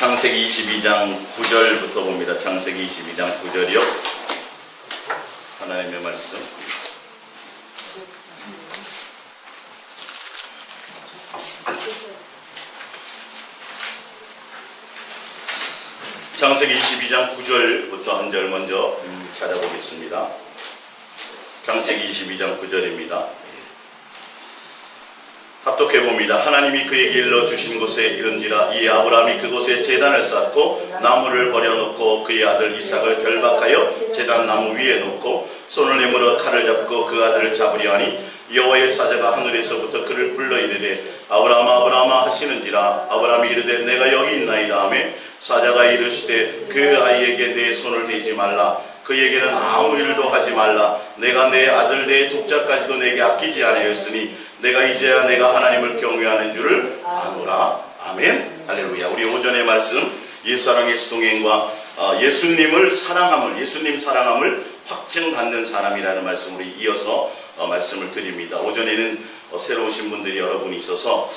창세기 22장 9절부터 봅니다. 창세기 22장 9절이요. 하나님의 말씀. 창세기 22장 9절부터 한 절 먼저 찾아보겠습니다. 창세기 22장 9절입니다. 합독해봅니다. 하나님이 그에게 일러주신 곳에 이른지라 이 아브라함이 그곳에 제단을 쌓고 나무를 버려놓고 그의 아들 이삭을 결박하여 제단 나무 위에 놓고 손을 내밀어 칼을 잡고 그 아들을 잡으려 하니 여호와의 사자가 하늘에서부터 그를 불러 이르되 아브라함아 아브라함아 하시는지라 아브라함이 이르되 내가 여기 있나이다 하며 사자가 이르시되 그 아이에게 내 손을 대지 말라 그에게는 아무 일도 하지 말라 내가 내 아들 내 독자까지도 내게 아끼지 아니하였으니 내가 이제야 내가 하나님을 경외하는 줄을 아노라. 아멘. 할렐루야. 우리 오전의 말씀 예수사랑의 수동행과 예수님을 사랑함을 예수님 사랑함을 확증받는 사람이라는 말씀으로 이어서 말씀을 드립니다. 오전에는 새로 오신 분들이 여러분이 있어서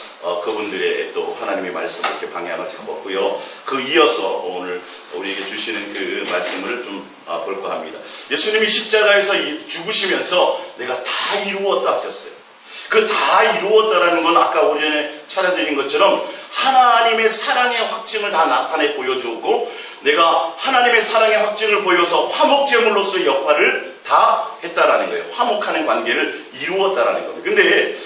그분들의 또 하나님의 말씀을 이렇게 방향을 잡았고요. 그 이어서 오늘 우리에게 주시는 그 말씀을 좀 볼까 합니다. 예수님이 십자가에서 죽으시면서 내가 다 이루었다 하셨어요. 그 다 이루었다라는 건 아까 오전에 찾아드린 것처럼 하나님의 사랑의 확증을 다 나타내 보여주고 내가 하나님의 사랑의 확증을 보여서 화목제물로서의 역할을 다 했다라는 거예요. 화목하는 관계를 이루었다라는 겁니다. 근데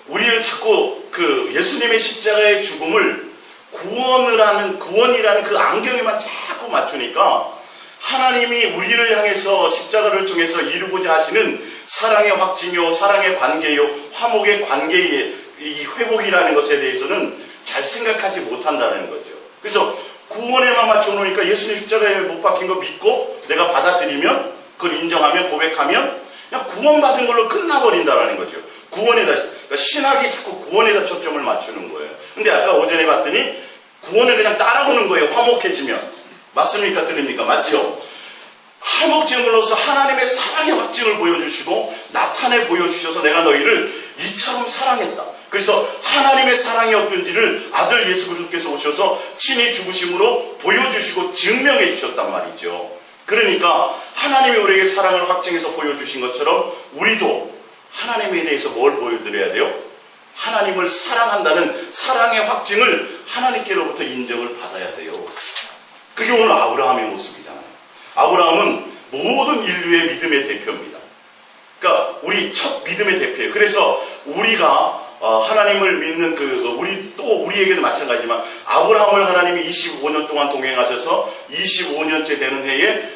우리를 자꾸 그 예수님의 십자가의 죽음을 구원이라는 그 안경에만 자꾸 맞추니까 하나님이 우리를 향해서 십자가를 통해서 이루고자 하시는 사랑의 확증이요, 사랑의 관계요, 화목의 관계의 이 회복이라는 것에 대해서는 잘 생각하지 못한다는 거죠. 그래서 구원에만 맞춰놓으니까 예수님 십자가에 못 박힌 거 믿고 내가 받아들이면 그걸 인정하면 고백하면 그냥 구원받은 걸로 끝나버린다는 거죠. 그러니까 신학이 자꾸 구원에다 초점을 맞추는 거예요. 근데 아까 오전에 봤더니 구원을 그냥 따라오는 거예요. 화목해지면. 맞습니까? 틀립니까? 맞죠? 화목제물로서 하나님의 사랑의 확증을 보여주시고 나타내 보여주셔서 내가 너희를 이처럼 사랑했다. 그래서 하나님의 사랑이 어떤지를 아들 예수 그리스도께서 오셔서 친히 죽으심으로 보여주시고 증명해 주셨단 말이죠. 그러니까 하나님이 우리에게 사랑을 확증해서 보여주신 것처럼 우리도 하나님에 대해서 뭘 보여드려야 돼요? 하나님을 사랑한다는 사랑의 확증을 하나님께로부터 인정을 받아야 돼요. 그게 오늘 아브라함의 모습이잖아요. 아브라함은 모든 인류의 믿음의 대표입니다. 그러니까 우리 첫 믿음의 대표예요. 그래서 우리가 하나님을 믿는 우리에게도 마찬가지지만 아브라함을 하나님이 25년 동안 동행하셔서 25년째 되는 해에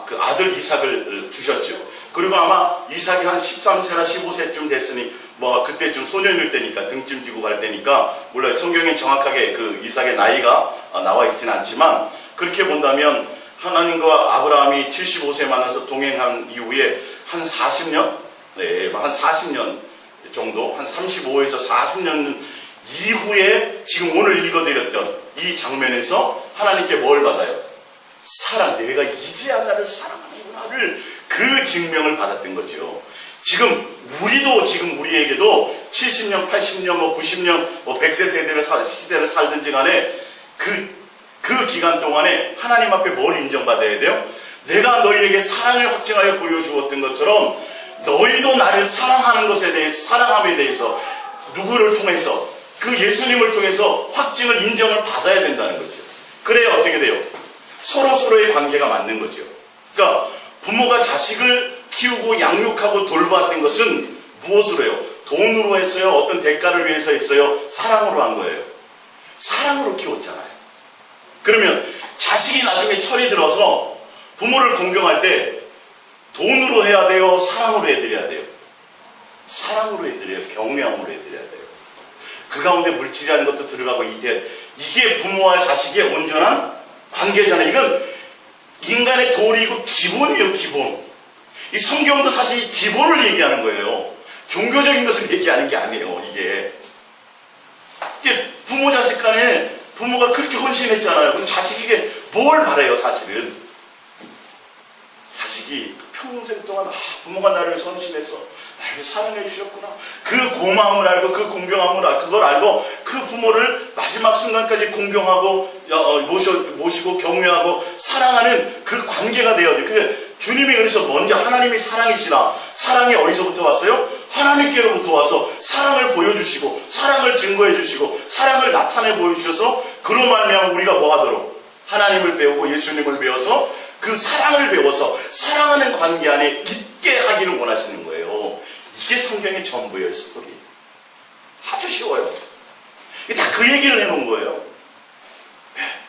그 아들 이삭을 주셨죠. 그리고 아마 이삭이 한 13세나 15세쯤 됐으니 그때쯤 소년일 때니까 등짐 지고 갈 때니까 물론 성경에 정확하게 그 이삭의 나이가 나와 있지는 않지만 그렇게 본다면 하나님과 아브라함이 75세 만나서 동행한 이후에 한 40년? 네, 한 40년 정도, 한 35에서 40년 이후에 지금 오늘 읽어드렸던 이 장면에서 하나님께 뭘 받아요? 사랑, 내가 이제야 나를 사랑하는구나를 그 증명을 받았던 거죠. 지금 우리에게도 70년, 80년, 90년, 100세 시대를 살든지 간에 그 기간 동안에 하나님 앞에 뭘 인정받아야 돼요? 내가 너희에게 사랑을 확증하여 보여주었던 것처럼 너희도 나를 사랑하는 것에 대해서, 사랑함에 대해서 누구를 통해서 그 예수님을 통해서 확증을 인정을 받아야 된다는 거죠. 그래야 어떻게 돼요? 서로서로의 관계가 맞는 거죠. 그러니까 부모가 자식을 키우고 양육하고 돌보았던 것은 무엇으로 해요? 돈으로 했어요? 어떤 대가를 위해서 했어요? 사랑으로 한 거예요. 사랑으로 키웠잖아요. 그러면 자식이 나중에 철이 들어서 부모를 공경할 때 돈으로 해야 돼요? 사랑으로 해드려야 돼요? 사랑으로 해드려야 돼요? 경외함으로 해드려야 돼요? 그 가운데 물질이라는 것도 들어가고 이게 부모와 자식의 온전한 관계잖아요. 이건 인간의 도리이고 기본이에요. 기본. 이 성경도 사실 이 기본을 얘기하는 거예요. 종교적인 것을 얘기하는 게 아니에요. 이게 부모 자식 간에 부모가 그렇게 헌신했잖아요. 그럼 자식에게 뭘 바라요, 사실은? 자식이 평생 동안 부모가 나를 헌신해서 나를 사랑해 주셨구나. 그 고마움을 알고 그 공경함을 알고 그걸 알고 그 부모를 마지막 순간까지 공경하고 모시고 경외하고 사랑하는 그 관계가 되어야 돼요. 그래서 주님이 그래서 먼저 하나님이 사랑이시라. 사랑이 어디서부터 왔어요? 하나님께로부터 와서 사랑을 보여주시고 사랑을 증거해 주시고 사랑을 나타내 보여주셔서 그로 말미암아 우리가 뭐 하도록 하나님을 배우고 예수님을 배워서 그 사랑을 배워서 사랑하는 관계 안에 있게 하기를 원하시는 거예요. 이게 성경의 전부예요. 스토리. 아주 쉬워요. 다 그 얘기를 해놓은 거예요.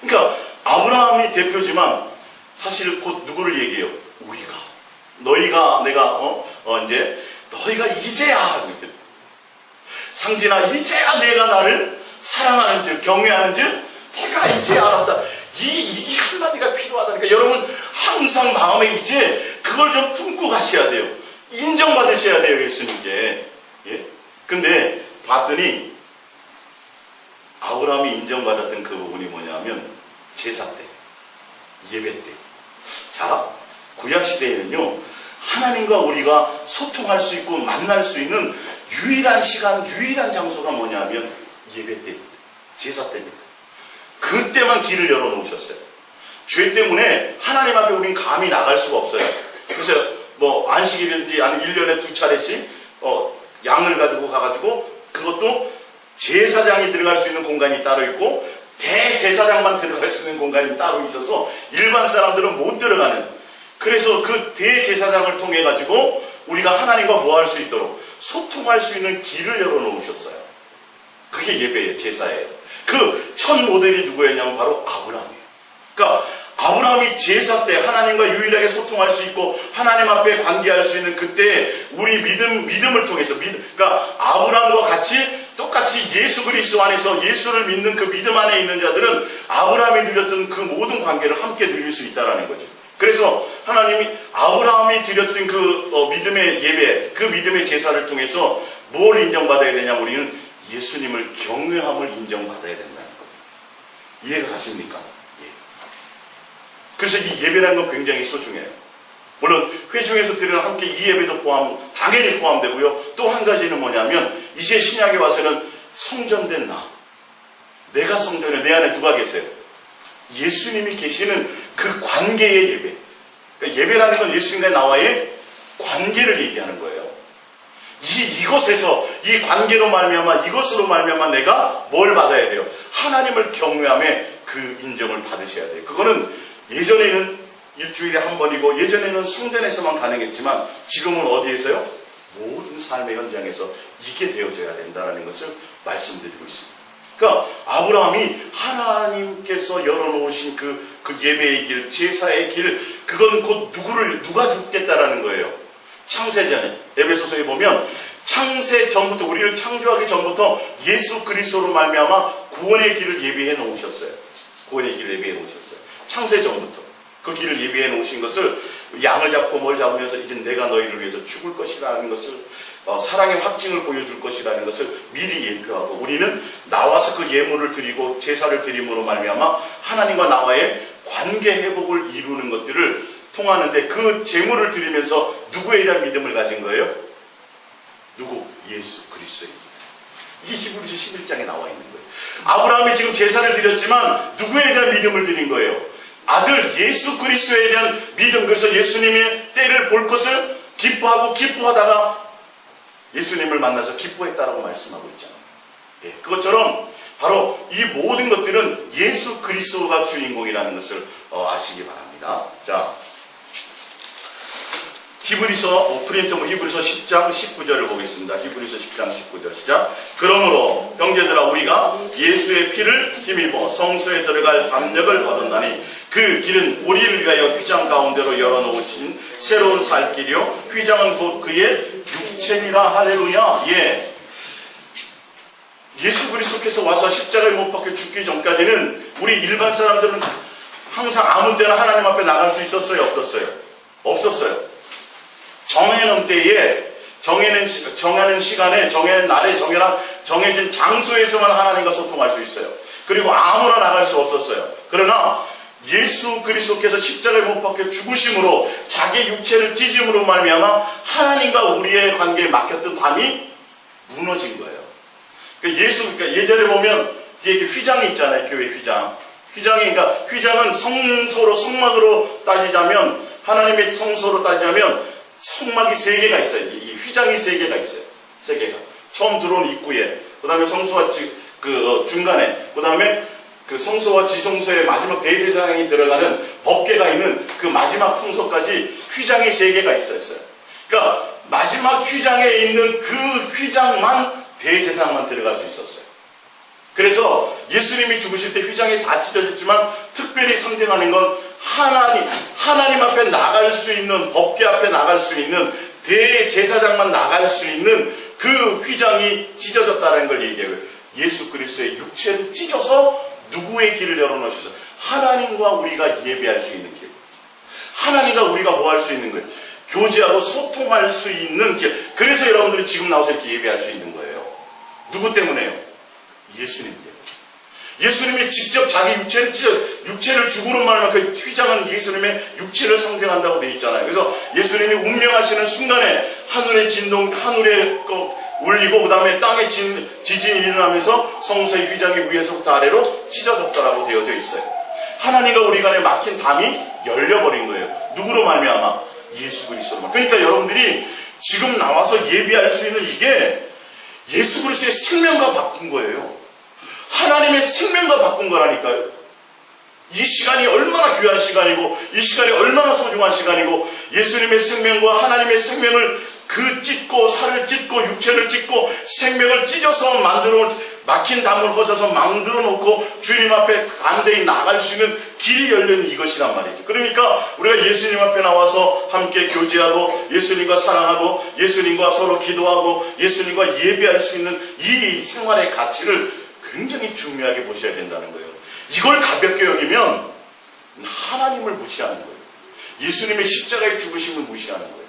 그러니까 아브라함이 대표지만 사실 곧 누구를 얘기해요? 우리가. 너희가 내가 이제 너희가 이제야 상진아 이제야 내가 나를 사랑하는 줄 경외하는 줄 내가 이제 알았다. 이 한마디가 필요하다니까. 여러분 항상 마음에 이제 그걸 좀 품고 가셔야 돼요. 인정받으셔야 돼요. 예수님께. 예? 근데 봤더니 아브라함이 인정받았던 그 부분이 뭐냐면 제사 때, 예배 때. 자, 구약시대에는요 하나님과 우리가 소통할 수 있고 만날 수 있는 유일한 시간, 유일한 장소가 뭐냐면 예배 때입니다. 제사 때입니다. 그때만 길을 열어놓으셨어요. 죄 때문에 하나님 앞에 우리는 감히 나갈 수가 없어요. 그래서 뭐 안식일이든지 아니면 1년에 2차례씩 양을 가지고 가가지고 그것도 제사장이 들어갈 수 있는 공간이 따로 있고 대제사장만 들어갈 수 있는 공간이 따로 있어서 일반 사람들은 못 들어가는, 그래서 그 대제사장을 통해 가지고 우리가 하나님과 뭐 할 수 있도록 소통할 수 있는 길을 열어놓으셨어요. 그게 예배예요. 제사예요. 그 첫 모델이 누구였냐면 바로 아브라함이에요. 그러니까 아브라함이 제사 때 하나님과 유일하게 소통할 수 있고 하나님 앞에 관계할 수 있는 그때 우리 믿음을 통해서 그러니까 아브라함과 같이 똑같이 예수 그리스도 안에서 예수를 믿는 그 믿음 안에 있는 자들은 아브라함이 드렸던 그 모든 관계를 함께 드릴 수 있다는 거죠. 그래서 하나님이 아브라함이 드렸던 그 믿음의 예배, 그 믿음의 제사를 통해서 뭘 인정받아야 되냐? 우리는 예수님을 경외함을 인정받아야 된다는 거예요. 이해가 가십니까? 예. 그래서 이 예배라는 건 굉장히 소중해요. 물론 회중에서 드리는 함께 이 예배도 당연히 포함되고요. 또 한 가지는 뭐냐면 이제 신약에 와서는 성전된 내가 성전에 내 안에 누가 계세요? 예수님이 계시는 그 관계의 예배. 그러니까 예배라는 건 예수님과 나와의 관계를 얘기하는 거예요. 이곳에서 이 관계로 말미암아 이것으로 말미암아 내가 뭘 받아야 돼요? 하나님을 경외함에 그 인정을 받으셔야 돼요. 그거는 예전에는 일주일에 한 번이고 예전에는 성전에서만 가능했지만 지금은 어디에서요? 모든 삶의 현장에서 이게 되어져야 된다는 것을 말씀드리고 있습니다. 그러니까 아브라함이 하나님께서 열어놓으신 그 예배의 길, 제사의 길, 그건 곧 누가 죽겠다라는 거예요. 창세전에 에베소서에 보면 창세 전부터, 우리를 창조하기 전부터 예수 그리스도로 말미암아 구원의 길을 예비해 놓으셨어요. 구원의 길을 예비해 놓으셨어요. 창세 전부터 그 길을 예비해 놓으신 것을 양을 잡고 뭘 잡으면서 이제 내가 너희를 위해서 죽을 것이라는 것을 사랑의 확증을 보여줄 것이라는 것을 미리 예표하고 우리는 나와서 그 예물을 드리고 제사를 드림으로 말미암아 하나님과 나와의 관계 회복을 이루는 것들을 통하는데 그 제물을 드리면서 누구에 대한 믿음을 가진 거예요? 누구? 예수 그리스도입니다. 이게 히브리서 11장에 나와 있는 거예요. 아브라함이 지금 제사를 드렸지만 누구에 대한 믿음을 드린 거예요? 아들 예수 그리스도에 대한 믿음. 그래서 예수님의 때를 볼 것을 기뻐하다가 예수님을 만나서 기뻐했다라고 말씀하고 있잖아요. 예, 그것처럼 바로 이 모든 것들은 예수 그리스도가 주인공이라는 것을 아시기 바랍니다. 자, 히브리서 10장 19절을 보겠습니다. 히브리서 10장 19절 시작. 그러므로 형제들아 우리가 예수의 피를 힘입어 성소에 들어갈 담력을 얻었나니 그 길은 우리를 위하여 휘장 가운데로 열어놓으신 새로운 살 길이요 휘장은 곧 그의 육체니라. 할렐루야. 예. 예수 그리스도께서 와서 십자가에 못 박혀 죽기 전까지는 우리 일반 사람들은 항상 아무 때나 하나님 앞에 나갈 수 있었어요? 없었어요? 없었어요. 정해놓은 때에 정하는 시간에 정해진 날에 정해진 장소에서만 하나님과 소통할 수 있어요. 그리고 아무나 나갈 수 없었어요. 그러나 예수 그리스도께서 십자가에 못 박혀 죽으심으로 자기 육체를 찢음으로 말미암아 하나님과 우리의 관계에 막혔던 담이 무너진 거예요. 그러니까 예전에 보면 뒤에 휘장이 있잖아요. 교회 휘장. 그러니까 휘장은 성소로, 성막으로 따지자면, 하나님의 성소로 따지자면 성막이 3개가 있어요. 이 휘장이 3개가 있어요. 3개가. 처음 들어온 입구에, 그 다음에 성소와 중간에, 그 다음에 그 성소와 지성소의 마지막 대제사장이 들어가는 법궤가 있는 그 마지막 성소까지 휘장이 3개가 있었어요. 그러니까 마지막 휘장에 있는 그 휘장만 대제사장만 들어갈 수 있었어요. 그래서 예수님이 죽으실 때 휘장이 다 찢어졌지만 특별히 상징하는 건 하나님 앞에 나갈 수 있는, 법궤 앞에 나갈 수 있는, 대제사장만 나갈 수 있는 그 휘장이 찢어졌다는 걸 얘기해요. 예수 그리스도의 육체를 찢어서 누구의 길을 열어놓으셔서 하나님과 우리가 예배할 수 있는 길, 하나님과 우리가 뭐 할 수 있는 거예요? 교제하고 소통할 수 있는 길. 그래서 여러분들이 지금 나와서 이렇게 예배할 수 있는 거예요. 누구 때문에요? 예수님 때문에. 예수님이 직접 자기 육체를 죽으로 말하면 그 휘장은 예수님의 육체를 상징한다고 되어 있잖아요. 그래서 예수님이 운명하시는 순간에 하늘의 진동, 하늘에 울리고 그 다음에 땅의 지진이 일어나면서 성소의 휘장이 위에서부터 아래로 찢어졌다라고 되어져 있어요. 하나님과 우리 간에 막힌 담이 열려버린 거예요. 누구로 말미암아? 예수 그리스도로. 그러니까 여러분들이 지금 나와서 예배할 수 있는 이게 예수 그리스도의 생명과 바꾼 거예요. 하나님의 생명과 바꾼 거라니까요. 이 시간이 얼마나 귀한 시간이고 이 시간이 얼마나 소중한 시간이고 예수님의 생명과 하나님의 생명을 찢고 살을 찢고 육체를 찢고 생명을 찢어서 만들어 막힌 담을 허셔서 만들어 놓고 주님 앞에 담대히 나갈 수 있는 길이 열리는 이것이란 말이죠. 그러니까 우리가 예수님 앞에 나와서 함께 교제하고 예수님과 사랑하고 예수님과 서로 기도하고 예수님과 예배할 수 있는 이 생활의 가치를 굉장히 중요하게 보셔야 된다는 거예요. 이걸 가볍게 여기면 하나님을 무시하는 거예요. 예수님의 십자가의 죽으심을 무시하는 거예요.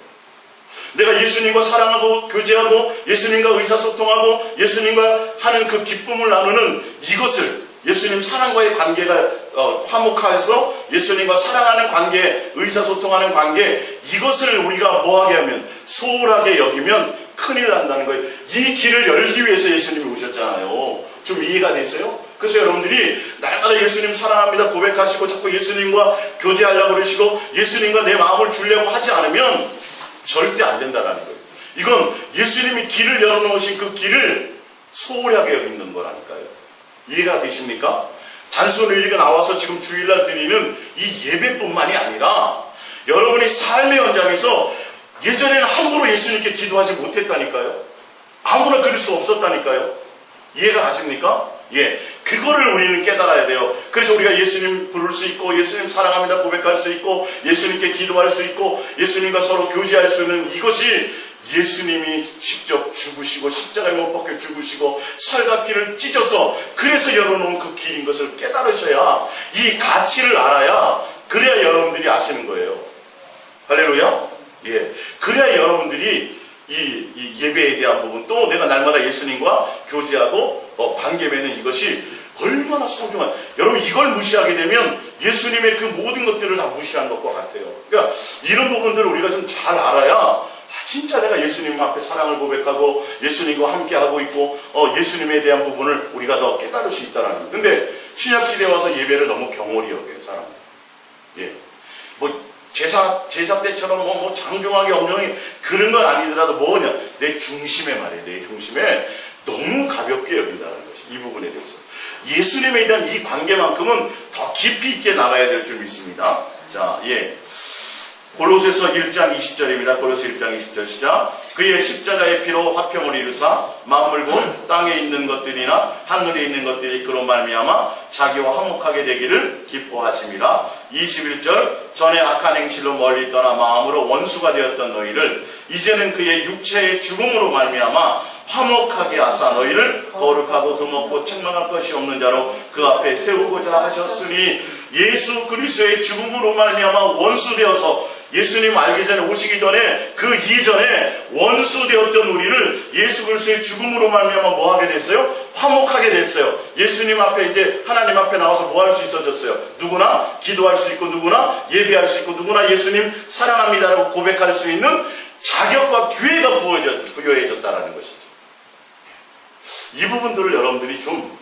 내가 예수님과 사랑하고 교제하고 예수님과 의사소통하고 예수님과 하는 그 기쁨을 나누는 이것을 예수님 사랑과의 관계가 화목해서 예수님과 사랑하는 관계, 의사소통하는 관계, 이것을 우리가 뭐하게 하면 소홀하게 여기면 큰일 난다는 거예요. 이 길을 열기 위해서 예수님이 오셨잖아요. 좀 이해가 됐어요? 그래서 여러분들이 날마다 예수님 사랑합니다 고백하시고 자꾸 예수님과 교제하려고 그러시고 예수님과 내 마음을 주려고 하지 않으면 절대 안 된다는 거예요. 이건 예수님이 길을 열어놓으신 그 길을 소홀하게 여기는 거라니까요. 이해가 되십니까? 단순히 우리가 나와서 지금 주일날 드리는 이 예배뿐만이 아니라 여러분이 삶의 현장에서 예전에는 함부로 예수님께 기도하지 못했다니까요. 아무나 그럴 수 없었다니까요. 이해가 가십니까? 예, 그거를 우리는 깨달아야 돼요. 그래서 우리가 예수님 부를 수 있고 예수님 사랑합니다 고백할 수 있고 예수님께 기도할 수 있고 예수님과 서로 교제할 수 있는 이것이 예수님이 직접 죽으시고 십자가에 못 박혀 죽으시고 살갑기를 찢어서 그래서 열어놓은 그 길인 것을 깨달으셔야 이 가치를 알아야 그래야 여러분들이 아시는 거예요. 할렐루야? 예, 그래야 여러분들이 이 예배에 대한 부분 또 내가 날마다 예수님과 교제하고 관계 맺는 이것이 얼마나 소중한, 여러분 이걸 무시하게 되면 예수님의 그 모든 것들을 다 무시한 것과 같아요. 그러니까 이런 부분들을 우리가 좀 잘 알아야 진짜 내가 예수님 앞에 사랑을 고백하고 예수님과 함께하고 있고 예수님에 대한 부분을 우리가 더 깨달을 수 있다는 거예요. 근데 신약시대에 와서 예배를 너무 경홀히 여겨요 사람. 예, 제사 때처럼 장중하게 엄정하게 그런 건 아니더라도 뭐냐 내 중심에 말이에요. 내 중심에 너무 가볍게 여긴다는 것이 이 부분에 대해서 예수님에 대한 이 관계만큼은 더 깊이 있게 나가야 될 줄 믿습니다. 자, 예. 골로새서 1장 20절입니다. 골로새 1장 20절 시작. 그의 십자가의 피로 화평을 이루사 만물고 땅에 있는 것들이나 하늘에 있는 것들이 그로 말미암아 자기와 화목하게 되기를 기뻐하심이라. 21절 전에 악한 행실로 멀리 떠나 마음으로 원수가 되었던 너희를 이제는 그의 육체의 죽음으로 말미암아 화목하게 하사 너희를 거룩하고 금없고 책망할 것이 없는 자로 그 앞에 세우고자 하셨으니 예수 그리스도의 죽음으로 말미암아 원수되어서 예수님 알기 전에 오시기 전에 그 이전에 원수되었던 우리를 예수 그리스도의 죽음으로 말미암아 뭐하게 됐어요? 화목하게 됐어요. 예수님 앞에 이제 하나님 앞에 나와서 뭐 할 수 있어졌어요? 누구나 기도할 수 있고 누구나 예배할 수 있고 누구나 예수님 사랑합니다라고 고백할 수 있는 자격과 기회가 부여해졌다는 것이죠. 이 부분들을 여러분들이 좀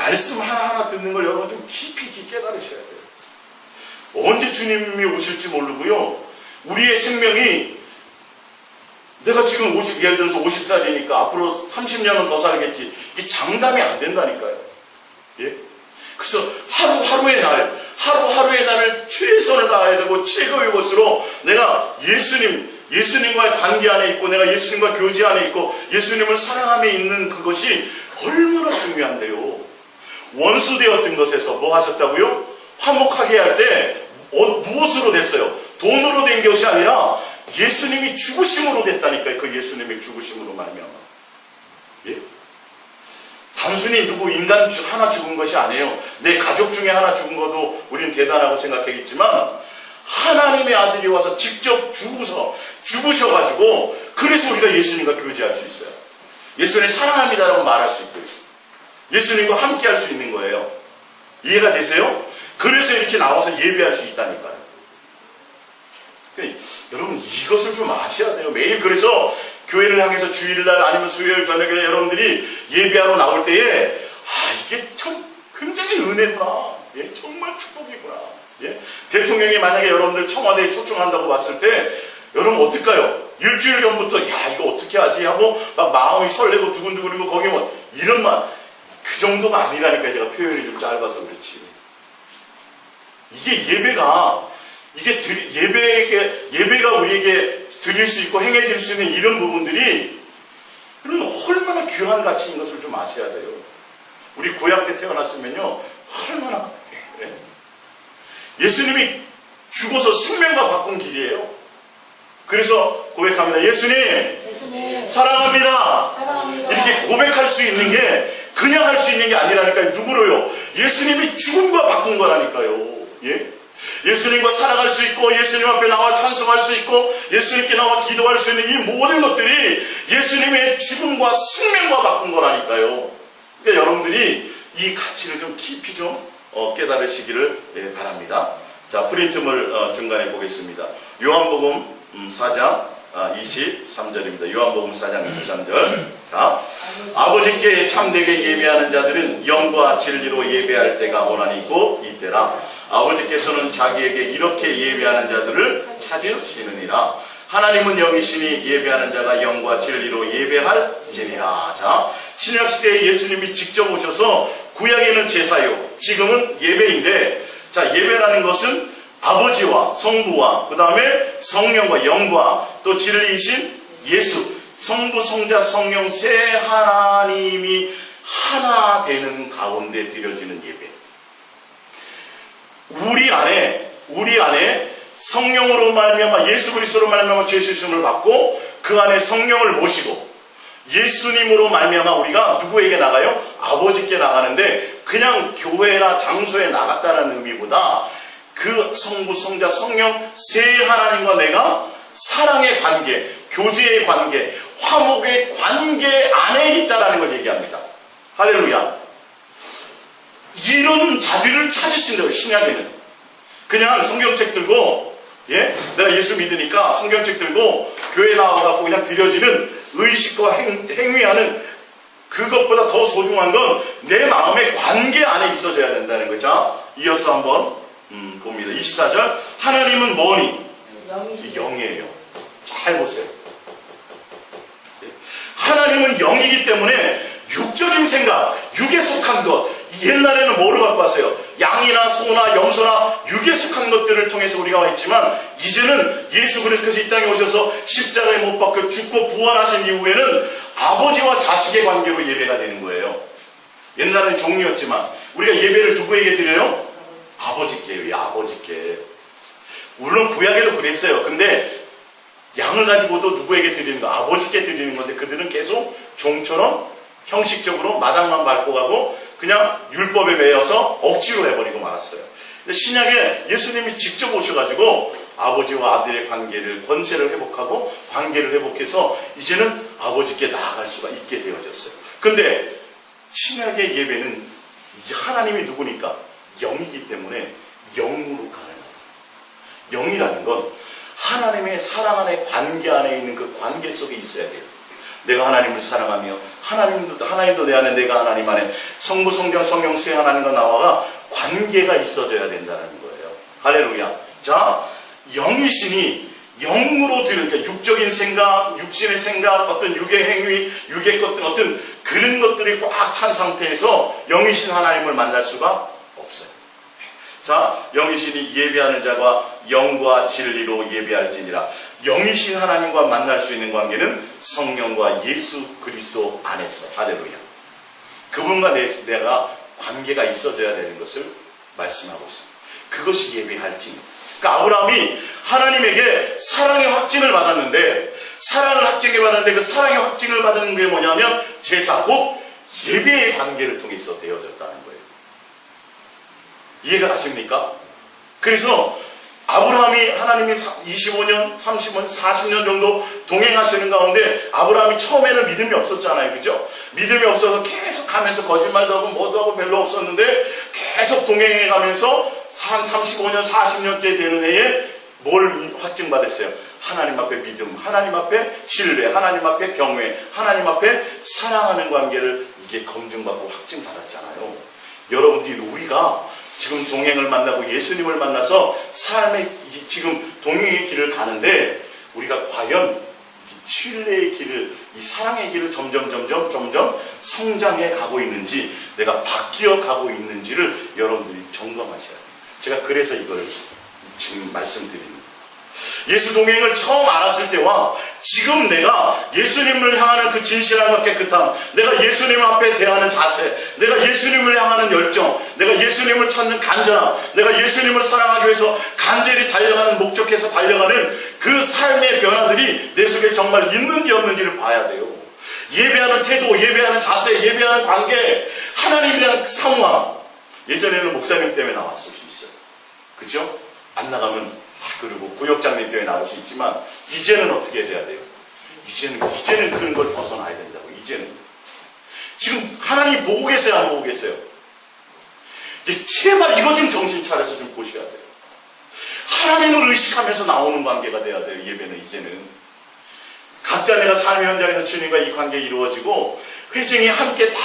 말씀 하나하나 듣는 걸 여러분 좀 깊이 깨달으셔야 돼요. 언제 주님이 오실지 모르고요. 우리의 생명이 내가 지금 예를 들어서 50살이니까 앞으로 30년은 더 살겠지. 이게 장담이 안 된다니까요. 예? 그래서 하루하루의 날을 최선을 다해야 되고 최고의 것으로 내가 예수님과의 관계 안에 있고 내가 예수님과 교제 안에 있고 예수님을 사랑함에 있는 그것이 얼마나 중요한데요. 원수되었던 것에서 뭐 하셨다고요? 화목하게 할 때 무엇으로 됐어요? 돈으로 된 것이 아니라 예수님이 죽으심으로 됐다니까요. 그 예수님의 죽으심으로 말미암아. 예? 단순히 인간 하나 죽은 것이 아니에요. 내 가족 중에 하나 죽은 것도 우리는 대단하고 생각하겠지만 하나님의 아들이 와서 직접 죽으셔가지고 그래서 우리가 예수님과 교제할 수 있어요. 예수님 사랑합니다라고 말할 수 있고요. 예수님과 함께 할 수 있는 거예요. 이해가 되세요? 그래서 이렇게 나와서 예배할 수 있다니까요. 여러분 이것을 좀 아셔야 돼요. 매일 그래서 교회를 향해서 주일날 아니면 수요일 저녁에 여러분들이 예배하러 나올 때에 이게 참 굉장히 은혜구나. 예, 정말 축복이구나. 예? 대통령이 만약에 여러분들 청와대에 초청한다고 봤을 때 여러분 어떨까요? 일주일 전부터 이거 어떻게 하지 하고 막 마음이 설레고 두근두근이고 거기 이런 그 정도가 아니라니까. 제가 표현이 좀 짧아서 그렇지. 이게 예배가 우리에게 드릴 수 있고 행해질 수 있는 이런 부분들이 얼마나 귀한 가치인 것을 좀 아셔야 돼요. 우리 구약 때 태어났으면요 얼마나 예수님이 죽어서 생명과 바꾼 길이에요. 그래서 고백합니다. 예수님 사랑합니다. 이렇게 고백할 수 있는 게 그냥 할 수 있는 게 아니라니까요. 누구로요? 예수님이 죽음과 바꾼 거라니까요. 예? 예수님과 살아갈 수 있고 예수님 앞에 나와 찬송할 수 있고 예수님께 나와 기도할 수 있는 이 모든 것들이 예수님의 죽음과 생명과 바꾼 거라니까요. 그러니까 여러분들이 이 가치를 좀 깊이 좀 깨달으시기를 바랍니다. 자, 프린트물 중간에 보겠습니다. 요한복음 4장 23절입니다. 요한복음 4장 23절. 자, 아버지께 참되게 예배하는 자들은 영과 진리로 예배할 때가 고난이 있고 이때라. 아버지께서는 자기에게 이렇게 예배하는 자들을 찾으시느니라. 하나님은 영이시니 예배하는 자가 영과 진리로 예배할지니라. 자, 신약시대에 예수님이 직접 오셔서 구약에는 제사요, 지금은 예배인데, 자, 예배라는 것은 아버지와 성부와 그 다음에 성령과 영과 또 진리이신 예수, 성부, 성자, 성령 세 하나님이 하나 되는 가운데 드려지는 예배. 우리 안에 성령으로 말미암아 예수 그리스도로 말미암아 죄 씻음을 받고 그 안에 성령을 모시고 예수님으로 말미암아 우리가 누구에게 나가요? 아버지께 나가는데 그냥 교회나 장소에 나갔다는 의미보다 그 성부, 성자, 성령 세 하나님과 내가 사랑의 관계, 교제의 관계, 화목의 관계 안에 있다라는 걸 얘기합니다. 할렐루야. 이런 자들을 찾으신다고요. 신약에는 그냥 성경책 들고 내가 예수 믿으니까 성경책 들고 교회 나와갖고 그냥 드려지는 의식과 행위하는 그것보다 더 소중한 건 내 마음의 관계 안에 있어져야 된다는 거죠. 자, 이어서 한번 봅니다. 24절. 하나님은 뭐니? 영이에요. 잘 보세요. 하나님은 영이기 때문에 육적인 생각, 육에 속한 것, 옛날에는 뭐로 갖고 왔어요? 양이나 소나 염소나 육에 속한 것들을 통해서 우리가 왔지만 이제는 예수 그리스도께서 이 땅에 오셔서 십자가에 못 박혀 죽고 부활하신 이후에는 아버지와 자식의 관계로 예배가 되는 거예요. 옛날에는 종이었지만 우리가 예배를 누구에게 드려요? 아버지께요. 아버지께. 물론 구약에도 그랬어요. 근데 양을 가지고도 누구에게 드리는 거? 아버지께 드리는 건데 그들은 계속 종처럼 형식적으로 마당만 밟고 가고 그냥 율법에 매여서 억지로 해버리고 말았어요. 근데 신약에 예수님이 직접 오셔가지고 아버지와 아들의 관계를, 권세를 회복하고 관계를 회복해서 이제는 아버지께 나아갈 수가 있게 되어졌어요. 근데 신약의 예배는 하나님이 누구니까? 영이기 때문에 영으로 가능합니다. 영이라는 건 하나님의 사랑 안에 관계 안에 있는 그 관계 속에 있어야 돼요. 내가 하나님을 사랑하며 하나님도 내 안에, 내가 하나님 안에, 성부, 성자, 성령세 하나님과 나와가 관계가 있어져야 된다는 거예요. 할렐루야. 자, 영이신이 영으로 그러니까 육적인 생각, 육신의 생각, 어떤 육의 행위, 육의 것들, 어떤 그런 것들이 꽉 찬 상태에서 영이신 하나님을 만날 수가 없어요. 자, 영이신이 예배하는 자가 영과 진리로 예배할지니라. 영이신 하나님과 만날 수 있는 관계는 성령과 예수 그리스도 안에서. 할렐루야. 그분과 내가 관계가 있어져야 되는 것을 말씀하고 있습니다. 그것이 예배할지. 그러니까 아브라함이 하나님에게 사랑의 확증을 받았는데, 사랑을 확증을 받았는데 그 사랑의 확증을 받은 게 뭐냐면 제사, 곧 예배의 관계를 통해서 되어졌다는 거예요. 이해가 가십니까? 그래서 아브라함이 하나님이 25년, 30년, 40년 정도 동행하시는 가운데 아브라함이 처음에는 믿음이 없었잖아요. 그죠? 믿음이 없어서 계속 가면서 거짓말도 하고 뭐도 하고 별로 없었는데 계속 동행해 가면서 한 35년, 40년째 되는 해에 뭘 확증받았어요? 하나님 앞에 믿음, 하나님 앞에 신뢰, 하나님 앞에 경외, 하나님 앞에 사랑하는 관계를 이게 검증받고 확증받았잖아요. 여러분들이 우리가 지금 동행을 만나고 예수님을 만나서 삶의 지금 동행의 길을 가는데 우리가 과연 신뢰의 길을, 이 사랑의 길을 점점 성장해 가고 있는지, 내가 바뀌어 가고 있는지를 여러분들이 점검하셔야 돼요. 제가 그래서 이걸 지금 말씀드립니다. 예수 동행을 처음 알았을 때와 지금 내가 예수님을 향하는 그 진실함과 깨끗함, 내가 예수님 앞에 대하는 자세, 내가 예수님을 향하는 열정, 내가 예수님을 찾는 간절함, 내가 예수님을 사랑하기 위해서 간절히 달려가는, 목적해서 달려가는 그 삶의 변화들이 내 속에 정말 있는지 없는지를 봐야 돼요. 예배하는 태도, 예배하는 자세, 예배하는 관계, 하나님에 대한 사모함. 예전에는 목사님 때문에 나왔을 수 있어요. 그죠? 안 나가면, 그리고 구역장님 때문에 나올 수 있지만, 이제는 어떻게 해야 돼요? 이제는 그런 걸 벗어나야 된다고. 이제는. 지금 하나님 보고 계세요? 안 보고 계세요? 이제 제발 이거 좀 정신 차려서 좀 보셔야 돼요. 하나님을 의식하면서 나오는 관계가 돼야 돼요. 예배는 이제는. 각자 내가 삶의 현장에서 주님과 이 관계 이루어지고, 회중이 함께 다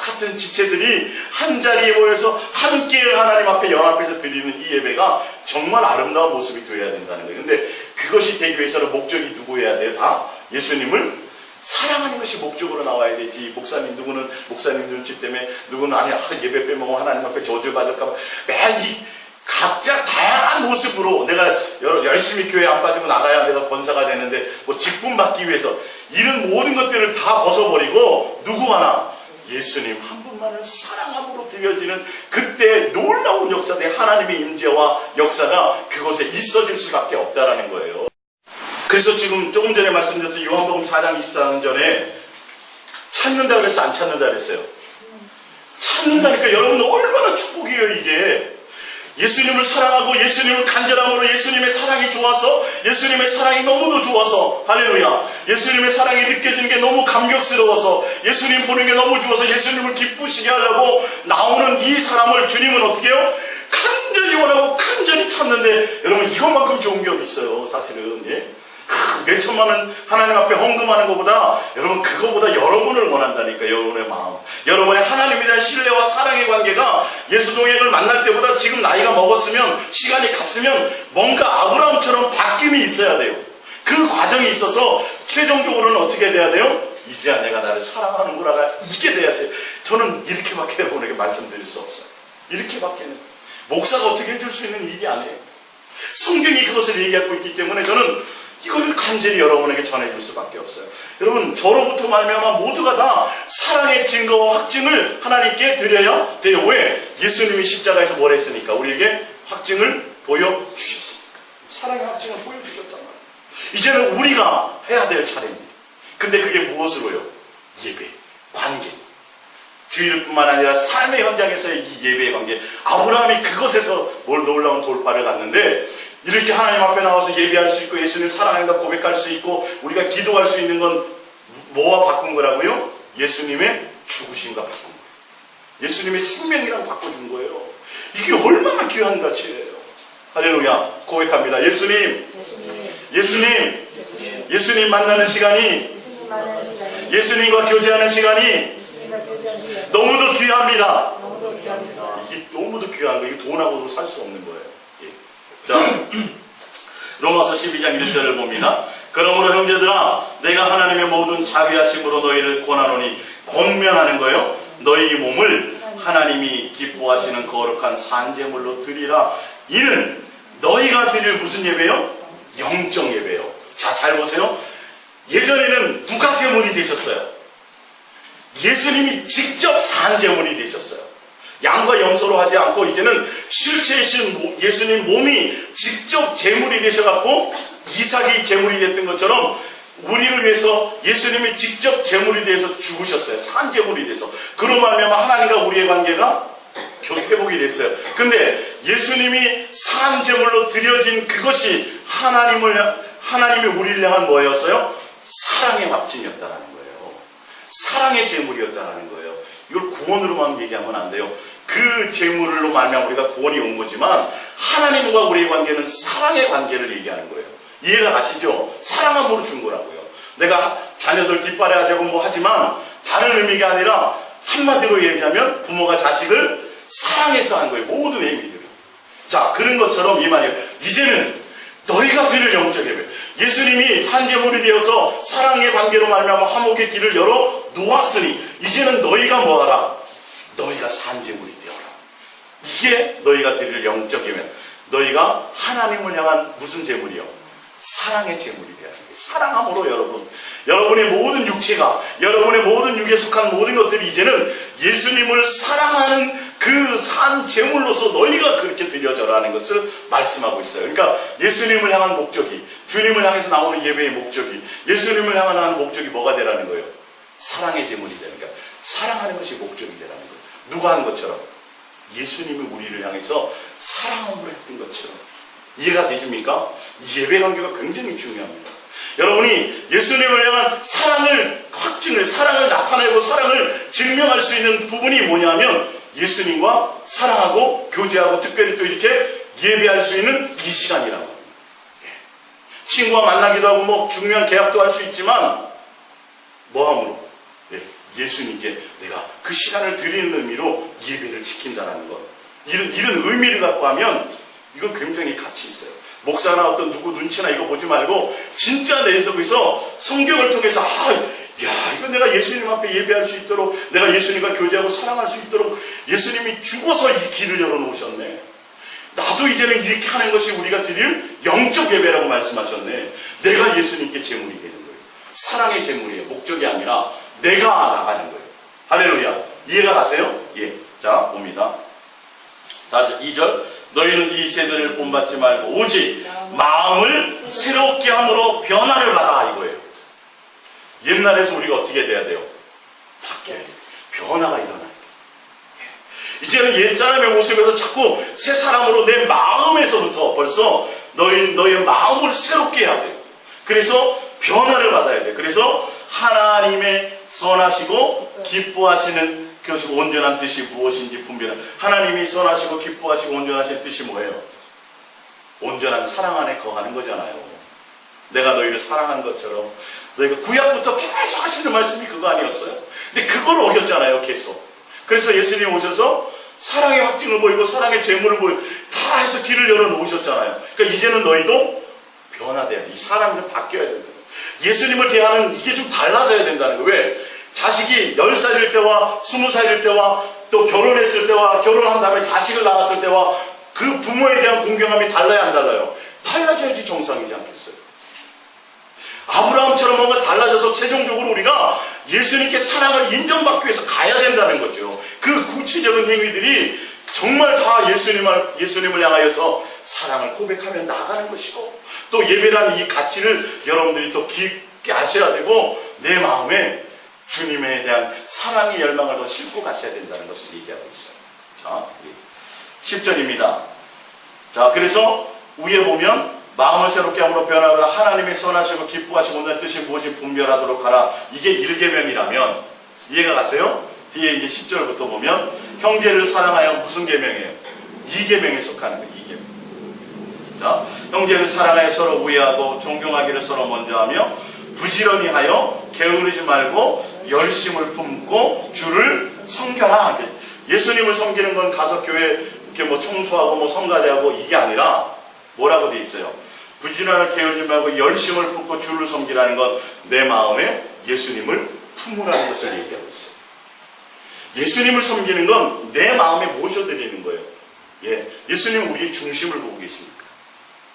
같은 지체들이 한 자리에 모여서 함께 하나님 앞에 연합해서 드리는 이 예배가 정말 아름다운 모습이 되어야 된다는 거예요. 근데 그것이 되기 위해서는 목적이 누구여야 돼요? 다 예수님을 사랑하는 것이 목적으로 나와야 되지. 목사님, 누구는 목사님 눈치 때문에, 누구는 아니 예배 빼먹으면 하나님 앞에 저주받을까 봐 매일 이 각자 다양한 모습으로 내가 열심히 교회 안 빠지고 나가야 내가 권사가 되는데 뭐 직분 받기 위해서 이런 모든 것들을 다 벗어버리고 누구 하나 예수님 한 분만을 사랑함으로 드려지는 그때 놀라운 역사대 하나님의 임재와 역사가 그곳에 있어질 수밖에 없다라는 거예요. 그래서 지금 조금 전에 말씀드렸던 요한복음 4장 24절에 찾는다 그랬어, 안 찾는다 그랬어요? 찾는다니까. 여러분 얼마나 축복이에요 이게. 예수님을 사랑하고 예수님을 간절함으로 예수님의 사랑이 좋아서, 예수님의 사랑이 너무도 좋아서, 할렐루야, 예수님의 사랑이 느껴지는 게 너무 감격스러워서, 예수님 보는 게 너무 좋아서 예수님을 기쁘시게 하려고 나오는 이 사람을 주님은 어떻게 해요? 간절히 원하고 간절히 찾는데, 여러분 이것만큼 좋은 게 어디 있어요 사실은. 예? 몇 천만 원 하나님 앞에 헌금하는 것보다, 여러분 그거보다 여러분을 원한다니까. 여러분의 마음, 여러분의 하나님에 대한 신뢰와 사랑의 관계가 예수 동행을 만날 때보다 지금 나이가 먹었으면, 시간이 갔으면 뭔가 아브라함처럼 바뀜이 있어야 돼요. 그 과정이 있어서 최종적으로는 어떻게 돼야 돼요? 이제야 내가 나를 사랑하는구나가 이게 돼야지. 저는 이렇게밖에 여러분에게 말씀드릴 수 없어요. 이렇게밖에는 목사가 어떻게 해줄 수 있는 일이 아니에요. 성경이 그것을 얘기하고 있기 때문에 저는 이거를 간절히 여러분에게 전해줄 수밖에 없어요. 여러분 저로부터 말미암아 모두가 다 사랑의 증거와 확증을 하나님께 드려야 돼요. 왜? 예수님이 십자가에서 뭘 했으니까? 우리에게 확증을 보여주셨습니다. 사랑의 확증을 보여주셨단 말이에요. 이제는 우리가 해야 될 차례입니다. 근데 그게 무엇으로요? 예배, 관계. 주일뿐만 아니라 삶의 현장에서의 이 예배의 관계. 아브라함이 그것에서 뭘 놀라운 돌파를 갔는데, 이렇게 하나님 앞에 나와서 예배할 수 있고 예수님 사랑한다 고백할 수 있고 우리가 기도할 수 있는 건 뭐와 바꾼 거라고요? 예수님의 죽으심과 바꾼 거예요. 예수님의 생명이랑 바꿔준 거예요. 이게 얼마나 귀한 가치예요. 할렐루야. 고백합니다. 예수님 만나는 시간이 예수님과 교제하는 시간이 너무도 귀합니다. 너무도 귀합니다. 이게 너무도 귀한 거. 이게 돈하고도 살 수 없는 거예요. 예. 자, 로마서 12장 1절을 봅니다. 그러므로 형제들아, 내가 하나님의 모든 자비하심으로 너희를 권하노니, 권면하는 거예요. 너희 몸을 하나님이 기뻐하시는 거룩한 산제물로 드리라. 이는 너희가 드릴 무슨 예배요? 영적 예배요. 자, 잘 보세요. 예전에는 누가 제물이 되셨어요? 예수님이 직접 산제물이 되셨어요. 양과 염소로 하지 않고 이제는 실체이신 예수님 몸이 직접 제물이 되셔갖고, 이삭이 제물이 됐던 것처럼 우리를 위해서 예수님이 직접 제물이 돼서 죽으셨어요. 산제물이 돼서. 그로 말미암아 하나님과 우리의 관계가 회복이 됐어요. 근데 예수님이 산제물로 드려진 그것이 하나님이 우리를 향한 뭐였어요? 사랑의 확증이었다라는 거예요. 사랑의 제물이었다라는 거예요. 이걸 구원으로만 얘기하면 안 돼요. 그 제물로 말미암아 우리가 구원이 온 거지만, 하나님과 우리의 관계는 사랑의 관계를 얘기하는 거예요. 이해가 가시죠? 사랑함으로 준 거라고요. 내가 자녀들 뒷바라야 되고 뭐 하지만, 다른 의미가 아니라 한마디로 얘기하면 부모가 자식을 사랑해서 한 거예요. 모든 의미들이. 자, 그런 것처럼 이 말이에요. 이제는 너희가 드릴 영적 예배. 예수님이 산제물이 되어서 사랑의 관계로 말미암아 화목의 길을 열어 놓았으니, 이제는 너희가 뭐하라? 너희가 산제물이 되어라. 이게 너희가 드릴 영적 예배. 너희가 하나님을 향한 무슨 제물이요? 사랑의 제물이 되어야 돼요. 사랑함으로 여러분의 모든 육체가, 여러분의 모든 육에 속한 모든 것들이 이제는 예수님을 사랑하는 그 산 제물로서 너희가 그렇게 드려져라는 것을 말씀하고 있어요. 그러니까 예수님을 향한 목적이, 주님을 향해서 나오는 예배의 목적이, 예수님을 향한 목적이 뭐가 되라는 거예요? 사랑의 제물이 되는 거예요. 사랑하는 것이 목적이 되라는 거예요. 누가 한 것처럼? 예수님이 우리를 향해서 사랑함으로 했던 것처럼. 이해가 되십니까? 예배 관계가 굉장히 중요합니다. 여러분이 예수님을 향한 사랑을 나타내고 사랑을 증명할 수 있는 부분이 뭐냐면, 예수님과 사랑하고 교제하고 특별히 또 이렇게 예배할 수 있는 이 시간이라고 합니다. 친구와 만나기도 하고 뭐 중요한 계약도 할 수 있지만, 뭐함으로? 예수님께 내가 그 시간을 드리는 의미로 예배를 지킨다는 것. 이런 의미를 갖고 하면 이건 굉장히 가치 있어요. 목사나 어떤 누구 눈치나 이거 보지 말고 진짜 내 속에서 성경을 통해서 이거 내가 예수님 앞에 예배할 수 있도록, 내가 예수님과 교제하고 사랑할 수 있도록 예수님이 죽어서 이 길을 열어놓으셨네. 나도 이제는 이렇게 하는 것이 우리가 드릴 영적 예배라고 말씀하셨네. 내가 예수님께 제물이 되는 거예요. 사랑의 제물이에요. 목적이 아니라 내가 나가는 거예요. 할렐루야. 이해가 가세요? 예. 자, 봅니다. 2절. 너희는 이 세대를 본받지 말고 오직 마음을 새롭게 함으로 변화를 받아, 이거예요. 옛날에서 우리가 어떻게 돼야 돼요? 바뀌어야 돼요. 변화가 일어나야 돼요. 이제는 옛사람의 모습에서 자꾸 새 사람으로 내 마음에서부터 벌써 너희의 마음을 새롭게 해야 돼요. 그래서 변화를 받아야 돼요. 그래서 하나님의 선하시고 기뻐하시는 그것이 온전한 뜻이 무엇인지 분별하라. 하나님이 선하시고 기뻐하시고 온전하신 뜻이 뭐예요? 온전한 사랑 안에 거하는 거잖아요. 내가 너희를 사랑한 것처럼. 너희가 구약부터 계속 하시는 말씀이 그거 아니었어요? 근데 그걸 어겼잖아요, 계속. 그래서 예수님이 오셔서 사랑의 확증을 보이고 사랑의 제물을 보이고 다 해서 길을 열어놓으셨잖아요. 그러니까 이제는 너희도 변화돼야 돼. 이 사람이 좀 바뀌어야 된다. 예수님을 대하는 이게 좀 달라져야 된다는 거예요. 왜? 자식이 10살일 때와 20살일 때와 또 결혼했을 때와 결혼한 다음에 자식을 낳았을 때와 그 부모에 대한 공경함이 달라야 안 달라요? 달라져야지 정상이지 않겠어요? 아브라함처럼 뭔가 달라져서 최종적으로 우리가 예수님께 사랑을 인정받기 위해서 가야 된다는 거죠. 그 구체적인 행위들이 정말 다 예수님을 향하여서 사랑을 고백하며 나가는 것이고, 또 예배라는 이 가치를 여러분들이 더 깊게 아셔야 되고, 내 마음에 주님에 대한 사랑의 열망을 더 싣고 가셔야 된다는 것을 얘기하고 있어요. 자, 10절입니다. 자, 그래서 위에 보면 마음을 새롭게 함으로 변화하라. 하나님의 선하시고 기뻐하시고 온전한 뜻이 무엇인지 분별하도록 하라. 이게 1계명이라면 이해가 가세요? 뒤에 이제 10절부터 보면 형제를 사랑하여 무슨 계명이에요? 2계명에 속하는 거예요. 2계명. 자, 형제를 사랑하여 서로 우애하고 존경하기를 서로 먼저 하며 부지런히 하여 게으르지 말고 열심을 품고 주를 섬겨라. 예수님을 섬기는 건 가서 교회 이렇게 뭐 청소하고 뭐 성가대하고 이게 아니라 뭐라고 돼 있어요? 부지런하게 게으르지 말고 열심을 품고 주를 섬기라는 건 내 마음에 예수님을 품으라는 것을 얘기하고 있어요. 예수님을 섬기는 건 내 마음에 모셔드리는 거예요. 예, 예수님은 우리의 중심을 보고 계십니까?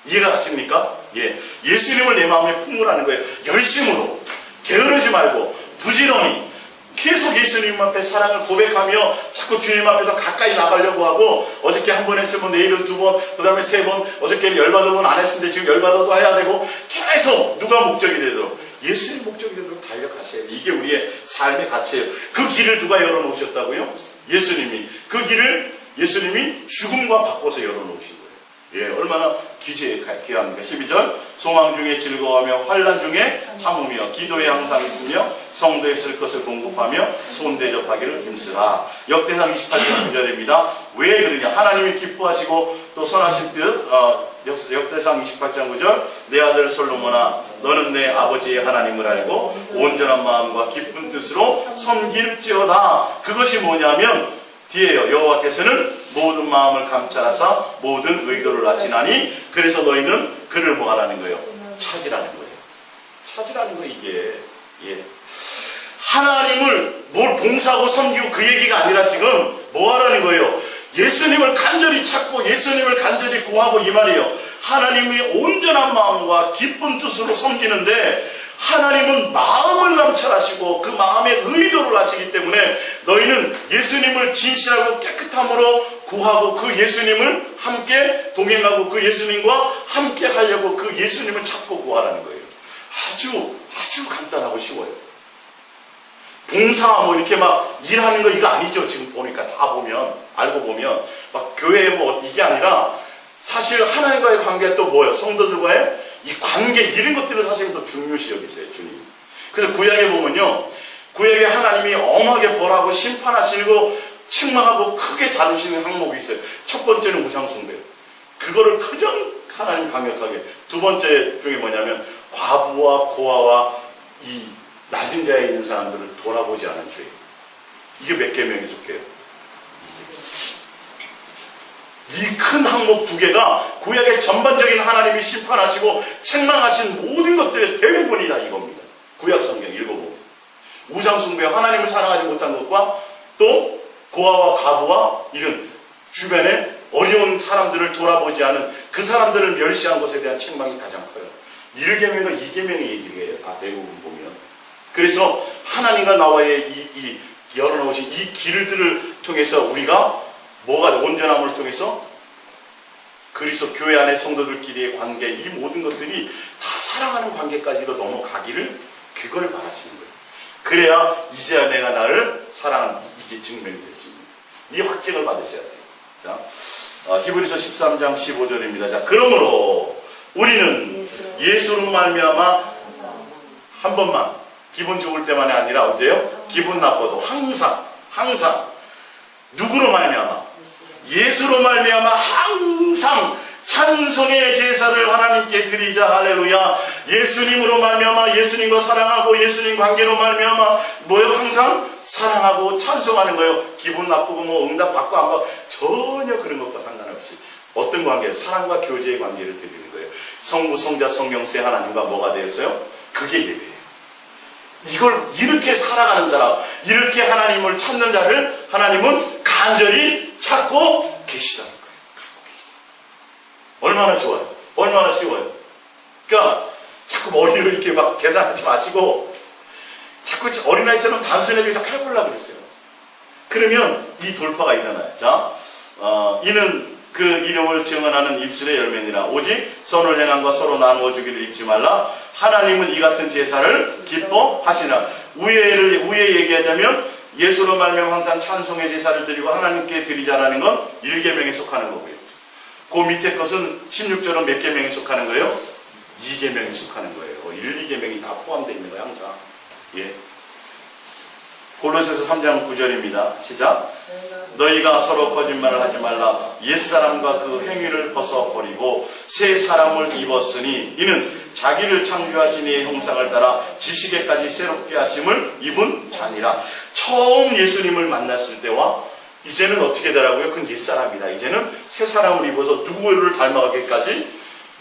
이해가 가십니까? 예, 예수님을 내 마음에 품으라는 거예요. 열심으로 게으르지 말고 부지런히 계속 예수님 앞에 사랑을 고백하며 자꾸 주님 앞에 더 가까이 나가려고 하고, 어저께 한 번 했으면 내일은 2번, 그 다음에 3번, 어저께는 열받으면 안 했는데 지금 열받아도 해야 되고, 계속 누가 목적이 되도록 예수님 목적이 되도록 달려가셔야 돼요. 이게 우리의 삶의 가치예요. 그 길을 누가 열어놓으셨다고요? 예수님이. 그 길을 예수님이 죽음과 바꿔서 열어놓으신 거예요. 예, 얼마나 귀합니까? 12절, 소망 중에 즐거워하며 환난 중에 참으며 기도에 항상 있으며 성도에 쓸 것을 공급하며 손대접하기를 힘쓰라. 역대상 28장 9절입니다. 왜 그러냐? 하나님이 기뻐하시고 또 선하신 뜻, 역대상 28장 9절, 내 아들 솔로몬아, 너는 내 아버지의 하나님을 알고 온전한 마음과 기쁜 뜻으로 섬길지어다. 그것이 뭐냐면 뒤에요. 여호와께서는 모든 마음을 감찰하사 모든 의도를 아시나니 그래서 너희는 그를 뭐 하라는 거예요? 찾으라는 거예요. 찾으라는 거예요, 이게. 예. 하나님을 뭘 봉사하고 섬기고 그 얘기가 아니라 지금 뭐 하라는 거예요? 예수님을 간절히 찾고 예수님을 간절히 구하고 이 말이에요. 하나님이 온전한 마음과 기쁜 뜻으로 섬기는데 하나님은 마음을 감찰하시고 그 마음의 의도를 아시기 때문에 너희는 예수님을 진실하고 깨끗함으로 구하고 그 예수님을 함께 동행하고 그 예수님과 함께 하려고 그 예수님을 찾고 구하라는 거예요. 아주 간단하고 쉬워요. 봉사 뭐 이렇게 막 일하는 거 이거 아니죠. 지금 보니까 다 보면 알고 보면 막 교회 뭐 이게 아니라 사실 하나님과의 관계 또 뭐예요? 성도들과의 이 관계 이런 것들을 사실 더 중요시 여기세요, 주님. 그래서 구약에 보면요, 구약에 하나님이 엄하게 벌하고 심판하시고 책망하고 크게 다루시는 항목이 있어요. 첫 번째는 우상숭배예요. 그거를 가장 하나님 강력하게. 두 번째 중에 뭐냐면 과부와 고아와 이 낮은 자에 있는 사람들을 돌아보지 않은 죄. 이게 몇 계명에 속해요? 이 큰 항목 두 개가 구약의 전반적인 하나님이 심판하시고 책망하신 모든 것들의 대부분이 다 이겁니다. 구약 성경 읽어보면 우상숭배, 하나님을 사랑하지 못한 것과 또 고아와 과부와 이런 주변에 어려운 사람들을 돌아보지 않은 그 사람들을 멸시한 것에 대한 책망이 가장 커요. 1계명과 2계명의 얘기예요. 다 대부분 보면. 그래서 하나님과 나와의 이 열어놓으신 이 길들을 통해서 우리가 뭐가 온전함을 통해서 그리스도 교회 안의 성도들끼리의 관계, 이 모든 것들이 다 사랑하는 관계까지로 넘어가기를 그거를 바라시는 거예요. 그래야 이제야 내가 나를 사랑하는 이게 증명이 될 수 있는 이 확증을 받으셔야 돼요. 자, 히브리서 13장 15절입니다. 자, 그러므로 우리는 예수로 말미암아 한 번만 기분 좋을 때만이 아니라 언제요? 기분 나빠도 항상 누구로 말미암아? 예수로 말미암아 항상 찬송의 제사를 하나님께 드리자. 할렐루야. 예수님으로 말미암아 예수님과 사랑하고 예수님 관계로 말미암아 뭐요? 항상 사랑하고 찬송하는 거예요. 기분 나쁘고 뭐 응답 받고 안 받고 전혀 그런 것과 상관없이 어떤 관계? 사랑과 교제의 관계를 드리는 거예요. 성부, 성자, 성령세 하나님과 뭐가 되었어요? 그게 예배예요. 이걸 이렇게 살아가는 사람, 이렇게 하나님을 찾는 자를 하나님은 간절히 찾고 계시다는 거예요. 갖고 계시다. 얼마나 좋아요. 얼마나 쉬워요. 그러니까 자꾸 머리를 이렇게 막 계산하지 마시고 자꾸 어린아이처럼 단순하게 자꾸 해보려고 그랬어요. 그러면 이 돌파가 일어나요. 자, 이는 그 이름을 증언하는 입술의 열매니라. 오직 선을 행함과 서로 나누어 주기를 잊지 말라. 하나님은 이 같은 제사를 기뻐하시나. 우에 얘기하자면 예수로 말미암아 항상 찬송의 제사를 드리고 하나님께 드리자라는 건 1계명에 속하는 거고요. 그 밑에 것은 16절은 몇 계명에 속하는 거예요? 2계명에 속하는 거예요. 1, 2계명이 다 포함되어 있는 거예요, 항상. 예. 골로새서 3장 9절입니다. 시작. 너희가 서로 거짓말을 하지 말라. 옛사람과 그 행위를 벗어버리고 새 사람을 입었으니 이는 자기를 창조하신 이의 형상을 따라 지식에까지 새롭게 하심을 입은 자니라. 처음 예수님을 만났을 때와 이제는 어떻게 되라고요? 그건 옛사람이다. 이제는 새 사람을 입어서 누구를 닮아가기까지?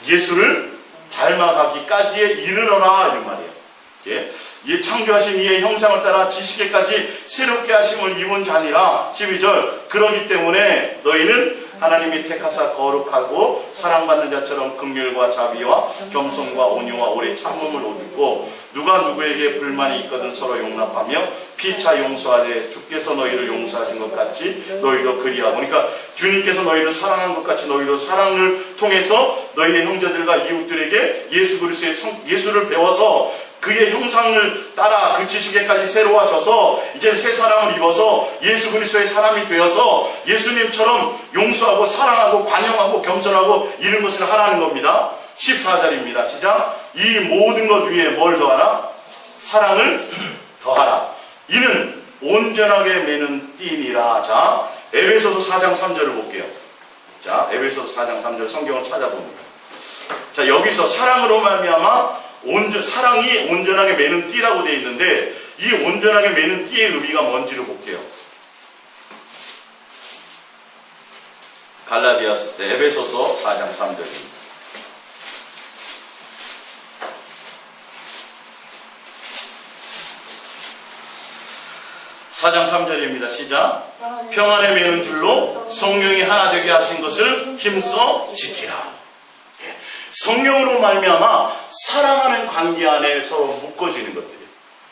예수를 닮아가기까지에 이르러라, 이 말이에요. 예? 이 창조하신 이의 형상을 따라 지식에까지 새롭게 하심을 입은 자니라. 12절. 그러기 때문에 너희는 하나님이 택하사 거룩하고 사랑받는 자처럼 긍휼과 자비와 겸손과 온유와 오래 참음을 옷 입고 누가 누구에게 불만이 있거든 서로 용납하며 피차 용서하되 주께서 너희를 용서하신 것 같이 너희도 그리하고. 그러니까 주님께서 너희를 사랑한 것 같이 너희도 사랑을 통해서 너희의 형제들과 이웃들에게 예수 그리스도의 예수를 배워서 그의 형상을 따라 그 지식에까지 새로워져서 이제 새 사람을 입어서 예수 그리스도의 사람이 되어서 예수님처럼 용서하고 사랑하고 관용하고 겸손하고 이런 것을 하라는 겁니다. 14절입니다. 시작. 이 모든 것 위에 뭘 더하라? 사랑을 더하라. 이는 온전하게 매는 띠니라. 자, 에베소서 4장 3절을 볼게요. 자, 에베소서 4장 3절 성경을 찾아봅니다. 자, 여기서 사랑으로 말미암아 사랑이 온전하게 매는 띠라고 되어 있는데 이 온전하게 매는 띠의 의미가 뭔지를 볼게요. 에베소서 4장 3절입니다. 4장 3절입니다. 시작. 평안에 매는 줄로 성령이 하나 되게 하신 것을 힘써 지키라. 성령으로 말미암아 사랑하는 관계 안에 서로 묶어지는 것들이에요.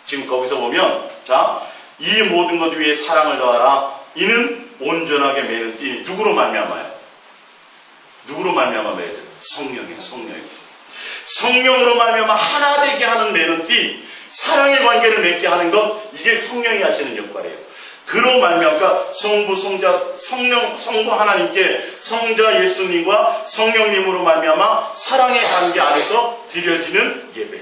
지금 거기서 보면 자, 이 모든 것 위에 사랑을 더하라. 이는 온전하게 매는 띠. 누구로 말미암아요? 누구로 말미암아 매야 돼요? 성령이에요. 성령으로 말미암아 하나 되게 하는 매는 띠. 사랑의 관계를 맺게 하는 것, 이게 성령이 하시는 역할이에요. 그로 말미암아 성부, 성부 하나님께 성자 예수님과 성령님으로 말미암아 사랑의 관계 안에서 드려지는 예배.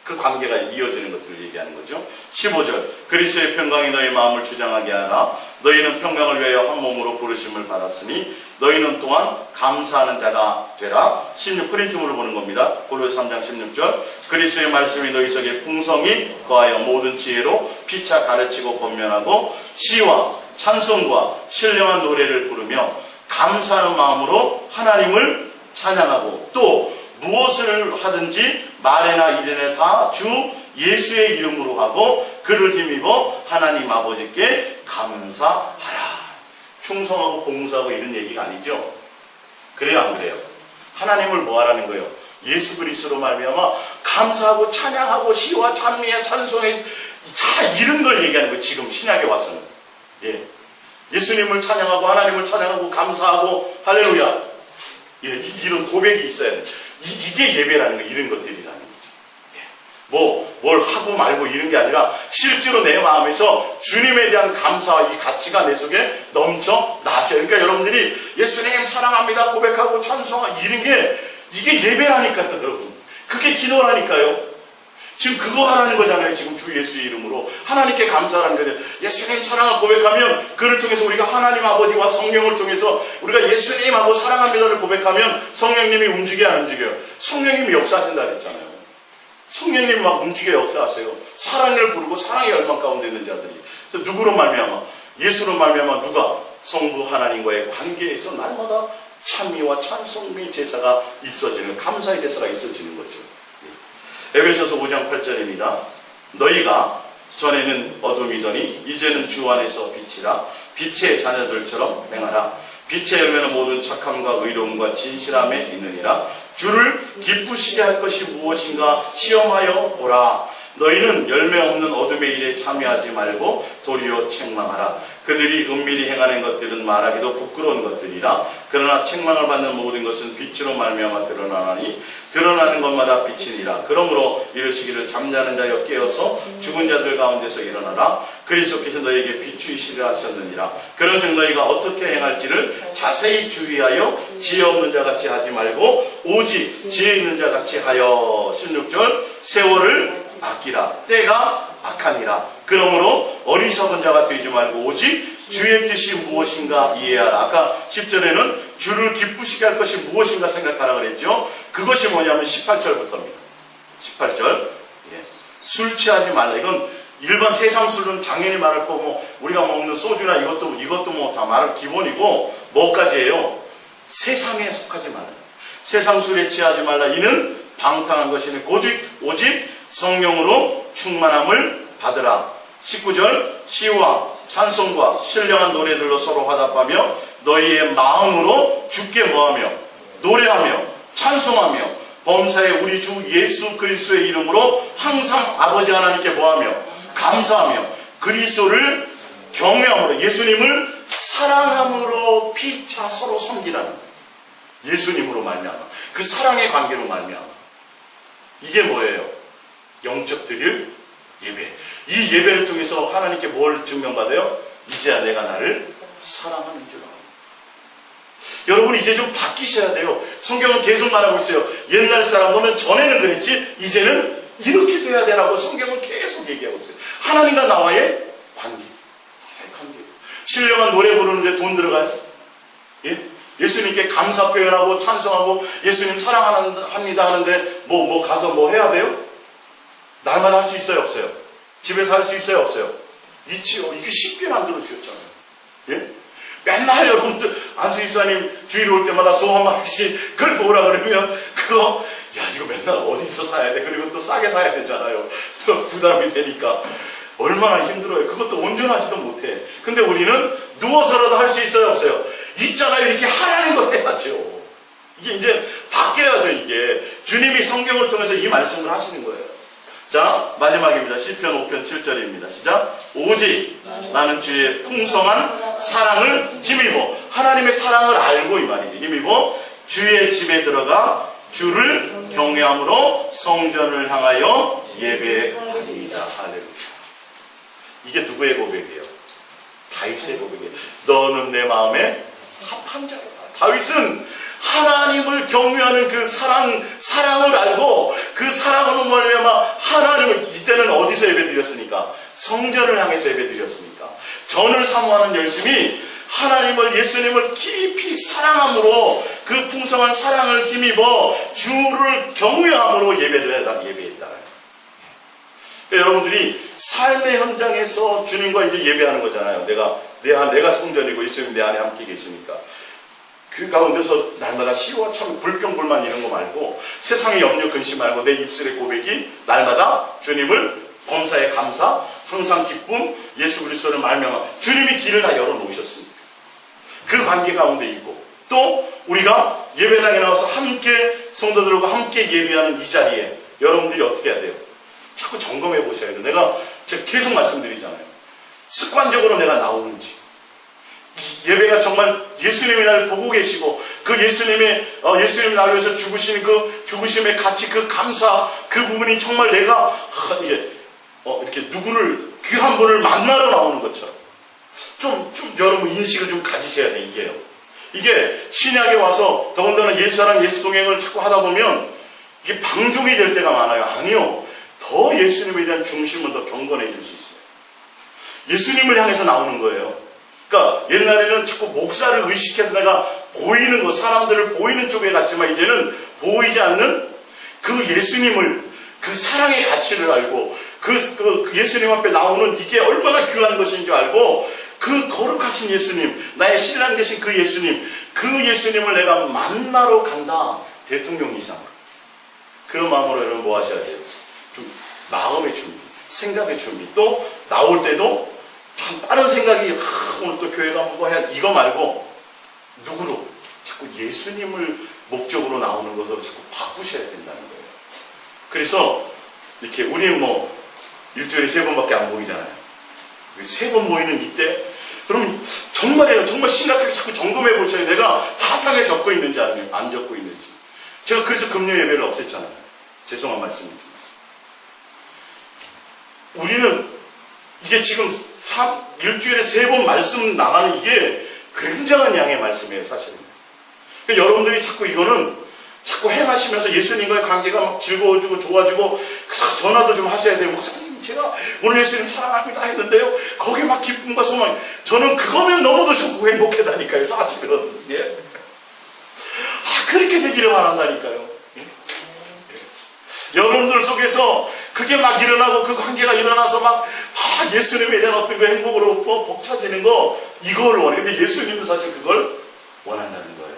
그 관계가 이어지는 것들을 얘기하는 거죠. 15절. 그리스도의 평강이 너희 마음을 주장하게 하라. 너희는 평강을 위하여 한 몸으로 부르심을 받았으니 너희는 또한 감사하는 자가 되라. 16. 프린트물을 보는 겁니다. 골로새 3장 16절. 그리스도의 말씀이 너희 속에 풍성히 거하여 모든 지혜로 피차 가르치고 권면하고 시와 찬송과 신령한 노래를 부르며 감사하는 마음으로 하나님을 찬양하고 또 무엇을 하든지 말에나 일에나 다 주 예수의 이름으로 하고 그를 힘입어 하나님 아버지께 감사하라. 충성하고 봉사하고 이런 얘기가 아니죠. 그래요, 안 그래요? 하나님을 뭐 하라는 거예요? 예수 그리스도로 말미암아 감사하고 찬양하고 시와 찬미와 찬송에 다 이런 걸 얘기하는 거예요. 지금 신약에 와서는. 예. 예수님을 찬양하고 하나님을 찬양하고 감사하고 할렐루야. 예, 이런 고백이 있어야 돼. 이게 예배라는 거예요. 이런 것들이라는 거예요. 예. 뭘 하고 말고 이런 게 아니라 실제로 내 마음에서 주님에 대한 감사와 이 가치가 내 속에 넘쳐나죠. 그러니까 여러분들이 예수님 사랑합니다 고백하고 찬송하고 이런 게 이게 예배라니까요, 여러분. 그게 기도라니까요. 지금 그거 하라는 거잖아요. 지금 주 예수의 이름으로 하나님께 감사하라는 거예요. 예수님 사랑을 고백하면 그를 통해서 우리가 하나님 아버지와 성령을 통해서 우리가 예수님하고 사랑합니다를 고백하면 성령님이 움직여요, 안 움직여요? 성령님이 역사하신다 그랬잖아요. 성령님이 막 움직여 역사하세요. 사랑을 부르고 사랑의 열망 가운데 있는 자들이. 그래서 누구로 말미암아? 예수로 말미암아 누가? 성부 하나님과의 관계에서 날마다 찬미와 찬송미 제사가 있어지는, 감사의 제사가 있어지는 거죠. 에베소서 5장 8절입니다. 너희가 전에는 어둠이더니 이제는 주 안에서 빛이라. 빛의 자녀들처럼 행하라. 빛의 열매는 모든 착함과 의로움과 진실함에 있느니라. 주를 기쁘시게 할 것이 무엇인가 시험하여 보라. 너희는 열매 없는 어둠의 일에 참여하지 말고 도리어 책망하라. 그들이 은밀히 행하는 것들은 말하기도 부끄러운 것들이라. 그러나 책망을 받는 모든 것은 빛으로 말미암아 드러나나니 드러나는 것마다 빛이니라. 그러므로 이르시기를 잠자는 자여 깨어서 죽은 자들 가운데서 일어나라. 그리스도께서 너희에게 비추이시려 하셨느니라. 그런즉 너희가 어떻게 행할지를 자세히 주의하여 지혜 없는 자같이 하지 말고 오직 지혜 있는 자같이 하여. 16절. 세월을 아끼라. 때가 악하니라. 그러므로 어리석은 자가 되지 말고 오직 주의 뜻이 무엇인가 이해하라. 아까 10절에는 주를 기쁘시게 할 것이 무엇인가 생각하라 그랬죠. 그것이 뭐냐면 18절부터입니다. 18절. 술 취하지 말라. 이건 일반 세상 술은 당연히 말할 거고, 뭐 우리가 먹는 소주나 이것도 뭐 다 말할 기본이고, 뭐까지예요? 세상에 속하지 말라. 세상 술에 취하지 말라. 이는 방탕한 것이니 오직 성령으로 충만함을 받으라. 19절. 시와 찬송과 신령한 노래들로 서로 화답하며 너희의 마음으로 주께 뭐하며 노래하며 찬송하며 범사에 우리 주 예수 그리스도의 이름으로 항상 아버지 하나님께 뭐하며 감사하며 그리스도를 경외함으로 예수님을 사랑함으로 피차 서로 섬기라는 예수님으로 말미암아 그 사랑의 관계로 말미암아 이게 뭐예요? 영적 드릴 예배. 이 예배를 통해서 하나님께 뭘 증명받아요? 이제야 내가 나를 사랑하는 줄 알아. 여러분 이제 좀 바뀌셔야 돼요. 성경은 계속 말하고 있어요. 옛날 사람 보면 전에는 그랬지 이제는 이렇게 돼야 되라고 성경은 계속 얘기하고 있어요. 하나님과 나와의 관계. 신령한 노래 부르는데 돈 들어가요? 예? 예수님께 감사 표현하고 찬송하고 예수님 사랑합니다 하는데 뭐 가서 뭐 해야 돼요? 날마다 할 수 있어요? 없어요? 집에서 할 수 있어요? 없어요? 있지요. 이게 쉽게 만들어 주셨잖아요. 예? 맨날 여러분들 안수 집사님 주일 올 때마다 소 한 마리씩 그걸 뭐라 그러면 그거 이거 맨날 어디서 사야 돼? 그리고 또 싸게 사야 되잖아요. 또 부담이 되니까 얼마나 힘들어요. 그것도 온전하지도 못해. 근데 우리는 누워서라도 할 수 있어요? 없어요? 있잖아요. 이렇게 하라는 거 해야죠. 이게 이제 바뀌어야죠. 이게 주님이 성경을 통해서 이 말씀을 하시는 거예요. 자, 마지막입니다. 시편 5편 7절입니다. 시작. 오직 나는 주의 풍성한 사랑을 힘입어 하나님의 사랑을 알고 이 말이죠. 힘입어 주의 집에 들어가 주를 경외함으로 성전을 향하여 예배합니다. 할렐루야. 이게 누구의 고백이에요? 다윗의 고백이에요. 너는 내 마음에 합한 자다. 다윗은 하나님을 경외하는 그 사랑을 알고 그 사랑으로 말미암아 하나님을 이때는 어디서 예배드렸습니까? 성전을 향해서 예배드렸습니까? 전을 사모하는 열심이 하나님을 예수님을 깊이 사랑함으로 그 풍성한 사랑을 힘입어 주를 경외함으로 예배했다. 여러분들이 삶의 현장에서 주님과 이제 예배하는 거잖아요. 내가 성전이고 예수님 내 안에 함께 계시니까. 그 가운데서 날마다 시와 참 불평불만 이런 거 말고 세상의 염려 근심 말고 내 입술의 고백이 날마다 주님을 범사에 감사 항상 기쁨 예수 그리스도를 말미암아 주님이 길을 다 열어놓으셨습니다. 그 관계 가운데 있고 또 우리가 예배당에 나와서 함께 성도들과 함께 예배하는 이 자리에 여러분들이 어떻게 해야 돼요? 자꾸 점검해 보셔야 돼요. 제가 계속 말씀드리잖아요. 습관적으로 내가 나오는지 예배가 정말 예수님이 나를 보고 계시고 그 예수님이 나를 위해서 죽으신 그 죽으심의 가치 그 감사 그 부분이 정말 내가 이렇게 누구를 귀한 분을 만나러 나오는 것처럼 좀 여러분 인식을 좀 가지셔야 돼. 이게 신약에 와서 더군다나 예수랑 예수 동행을 자꾸 하다 보면 이게 방종이 될 때가 많아요. 아니요. 더 예수님에 대한 중심을 더 경건해질 수 있어요. 예수님을 향해서 나오는 거예요. 그러니까 옛날에는 자꾸 목사를 의식해서 내가 보이는 거, 사람들을 보이는 쪽에 갔지만 이제는 보이지 않는 그 예수님을, 그 사랑의 가치를 알고 그 예수님 앞에 나오는 이게 얼마나 귀한 것인 줄 알고 그 거룩하신 예수님, 나의 신랑 되신 그 예수님을 내가 만나러 간다. 대통령 이상으로. 그런 마음으로 여러분 뭐 하셔야 돼요? 좀 마음의 준비, 생각의 준비, 또 나올 때도 다른 생각이 오늘 또 교회 가면 뭐 해야 이거 말고 누구로 자꾸 예수님을 목적으로 나오는 것으로 자꾸 바꾸셔야 된다는 거예요. 그래서 이렇게 우리는 뭐 일주일에 3번밖에 안 모이잖아요. 3번 모이는 이때 그럼 정말 심각하게 자꾸 점검해 보셔야 내가 타상에 적고 있는지 안 적고 있는지. 제가 그래서 금요 예배를 없앴잖아요. 죄송한 말씀이지만 우리는 이게 지금 일주일에 3번 말씀 나가는 이게 굉장한 양의 말씀이에요, 사실은. 그러니까 여러분들이 자꾸 이거는 자꾸 행하시면서 예수님과의 관계가 막 즐거워지고 좋아지고 전화도 좀 하셔야 돼요. 목사님 제가 오늘 예수님 사랑합니다 했는데요. 거기에 막 기쁨과 소망. 저는 그거면 너무도 좋고 행복하다니까요. 사실은. 예? 그렇게 되기를 바란다니까요. 예? 여러분들 속에서 그게 막 일어나고 그 관계가 일어나서 막 예수님에 대한 어떤 그 행복으로 벅차지는 거 이걸 원해. 근데 예수님도 사실 그걸 원한다는 거예요.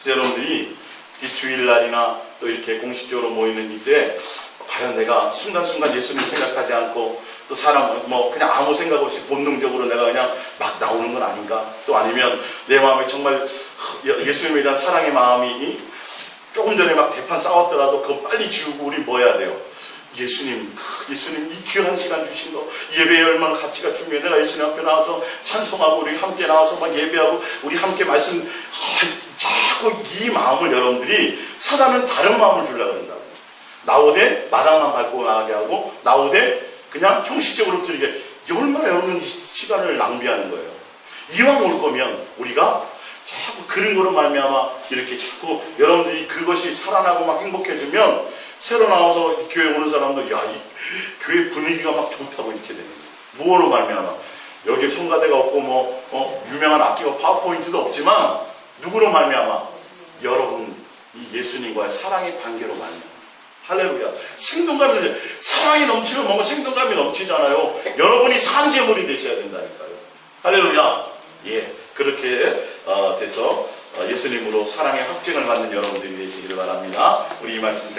그래서 여러분들이 이 주일날이나 또 이렇게 공식적으로 모이는 이때 과연 내가 순간순간 예수님 생각하지 않고 또 사람 그냥 아무 생각 없이 본능적으로 내가 그냥 막 나오는 건 아닌가? 또 아니면 내 마음에 정말 예수님에 대한 사랑의 마음이 조금 전에 막 대판 싸웠더라도 그거 빨리 지우고 우리 뭐 해야 돼요? 예수님 이 귀한 시간 주신 거 예배에 얼마나 가치가 중요해. 내가 예수님 앞에 나와서 찬송하고 우리 함께 나와서 막 예배하고 우리 함께 말씀 자꾸 이 마음을 여러분들이 사단은 다른 마음을 주려고 그런다고. 나오되 마당만 밟고 나가게 하고 나오되 그냥 형식적으로 들리게 얼마나 여러분 이 시간을 낭비하는 거예요. 이왕 올 거면 우리가 자꾸 그런 거로 말미암아 이렇게 자꾸 여러분들이 그것이 살아나고 막 행복해지면 새로 나와서 교회 오는 사람도 이 교회 분위기가 막 좋다고 이렇게 되는 거예요. 뭐로 말미암아? 여기 성가대가 없고 유명한 악기가 파워포인트도 없지만 누구로 말미암아? 여러분 이 예수님과의 사랑의 관계로 말미암아. 할렐루야. 생동감이 사랑이 넘치면 뭔가 생동감이 넘치잖아요. 여러분이 산재물이 되셔야 된다니까요. 할렐루야. 예, 그렇게 돼서 예수님으로 사랑의 확증을 받는 여러분들이 되시기를 바랍니다. 우리 이 말씀